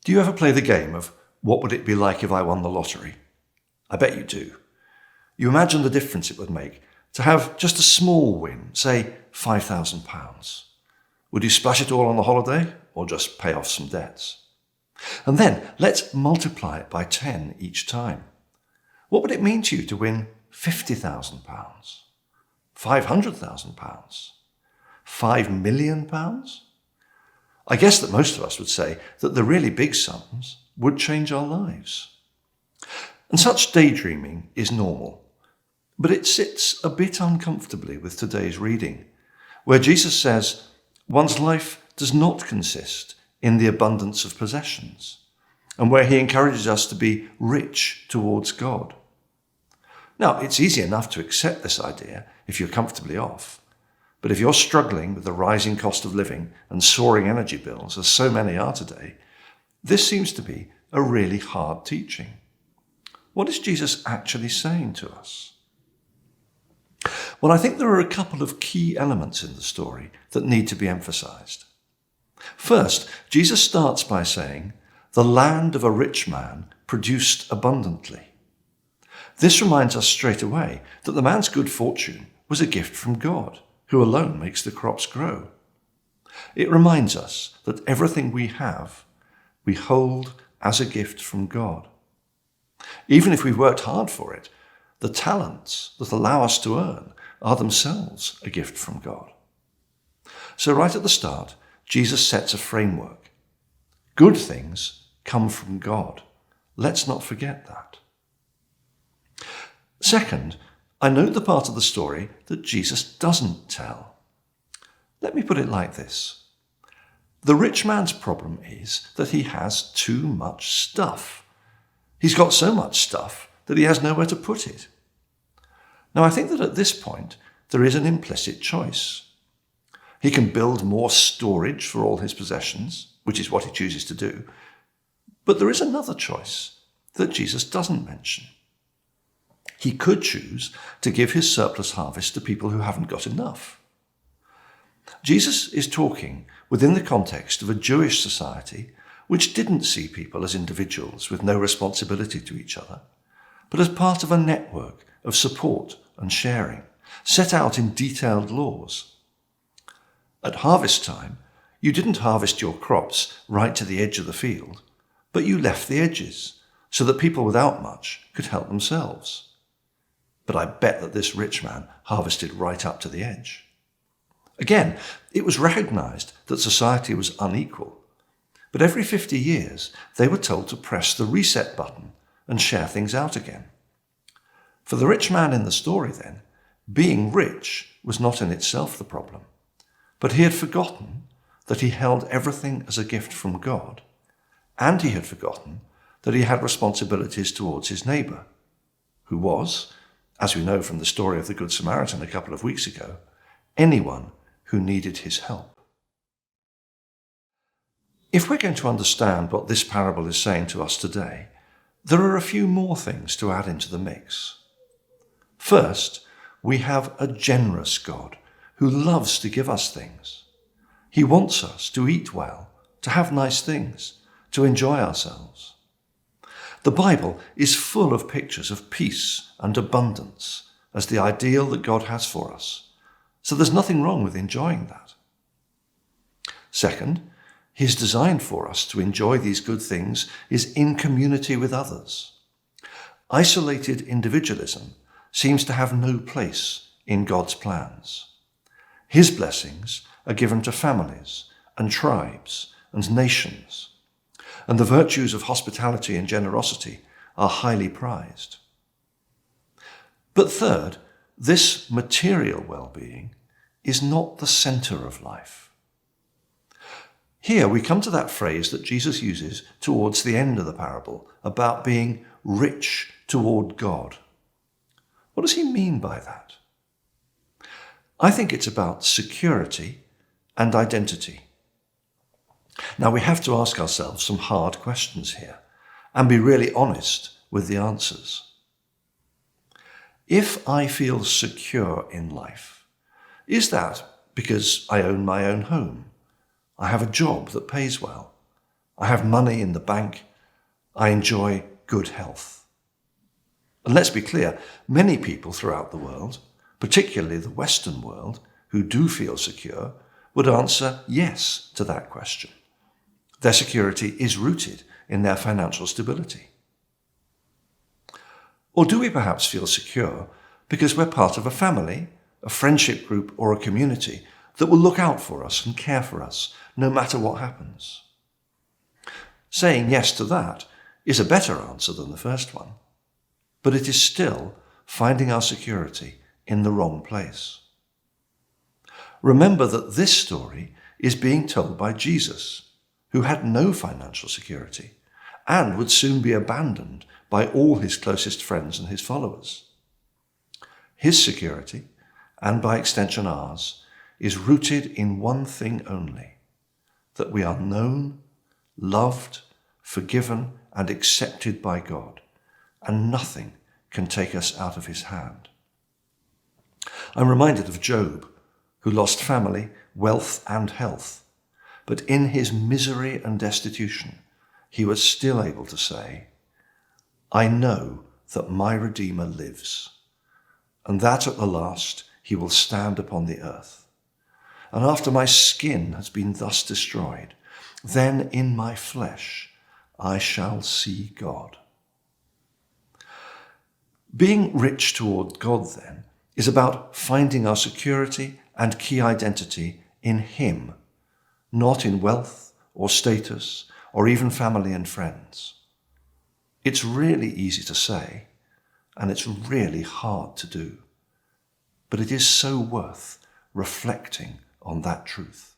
Do you ever play the game of what would it be like if I won the lottery? I bet you do. You imagine the difference it would make to have just a small win, say £5,000. Would you splash it all on the holiday or just pay off some debts? And then let's multiply it by 10 each time. What would it mean to you to win £50,000, £500,000, £5 million? I guess that most of us would say that the really big sums would change our lives. And such daydreaming is normal, but it sits a bit uncomfortably with today's reading, where Jesus says one's life does not consist in the abundance of possessions, and where he encourages us to be rich towards God. Now, it's easy enough to accept this idea if you're comfortably off, but if you're struggling with the rising cost of living and soaring energy bills, as so many are today, this seems to be a really hard teaching. What is Jesus actually saying to us? Well, I think there are a couple of key elements in the story that need to be emphasized. First, Jesus starts by saying, the land of a rich man produced abundantly. This reminds us straight away that the man's good fortune was a gift from God, who alone makes the crops grow. It reminds us that everything we have, we hold as a gift from God. Even if we've worked hard for it, the talents that allow us to earn are themselves a gift from God. So right at the start, Jesus sets a framework. Good things come from God. Let's not forget that. Second, I note the part of the story that Jesus doesn't tell. Let me put it like this. The rich man's problem is that he has too much stuff. He's got so much stuff that he has nowhere to put it. Now, I think that at this point, there is an implicit choice. He can build more storage for all his possessions, which is what he chooses to do. But there is another choice that Jesus doesn't mention. He could choose to give his surplus harvest to people who haven't got enough. Jesus is talking within the context of a Jewish society which didn't see people as individuals with no responsibility to each other, but as part of a network of support and sharing, set out in detailed laws. At harvest time, you didn't harvest your crops right to the edge of the field, but you left the edges so that people without much could help themselves. But I bet that this rich man harvested right up to the edge. Again, it was recognized that society was unequal, but every 50 years they were told to press the reset button and share things out again. For the rich man in the story then, being rich was not in itself the problem, but he had forgotten that he held everything as a gift from God, and he had forgotten that he had responsibilities towards his neighbour, who was, as we know from the story of the Good Samaritan a couple of weeks ago, anyone who needed his help. If we're going to understand what this parable is saying to us today, there are a few more things to add into the mix. First, we have a generous God who loves to give us things. He wants us to eat well, to have nice things, to enjoy ourselves. The Bible is full of pictures of peace and abundance as the ideal that God has for us, so there's nothing wrong with enjoying that. Second, his design for us to enjoy these good things is in community with others. Isolated individualism seems to have no place in God's plans. His blessings are given to families and tribes and nations, and the virtues of hospitality and generosity are highly prized. But third, this material well-being is not the center of life. Here we come to that phrase that Jesus uses towards the end of the parable about being rich toward God. What does he mean by that? I think it's about security and identity. Now we have to ask ourselves some hard questions here and be really honest with the answers. If I feel secure in life, is that because I own my own home? I have a job that pays well. I have money in the bank. I enjoy good health. And let's be clear, many people throughout the world, particularly the Western world, who do feel secure, would answer yes to that question. Their security is rooted in their financial stability. Or do we perhaps feel secure because we're part of a family, a friendship group, or a community that will look out for us and care for us no matter what happens? Saying yes to that is a better answer than the first one, but it is still finding our security in the wrong place. Remember that this story is being told by Jesus, who had no financial security and would soon be abandoned by all his closest friends and his followers. His security, and by extension ours, is rooted in one thing only: that we are known, loved, forgiven, and accepted by God, and nothing can take us out of his hand. I'm reminded of Job, who lost family, wealth, and health, but in his misery and destitution, he was still able to say, "I know that my Redeemer lives, and that at the last he will stand upon the earth. And after my skin has been thus destroyed, then in my flesh I shall see God." Being rich toward God, then, is about finding our security and key identity in him, not in wealth or status or even family and friends. It's really easy to say, and it's really hard to do, but it is so worth reflecting on that truth.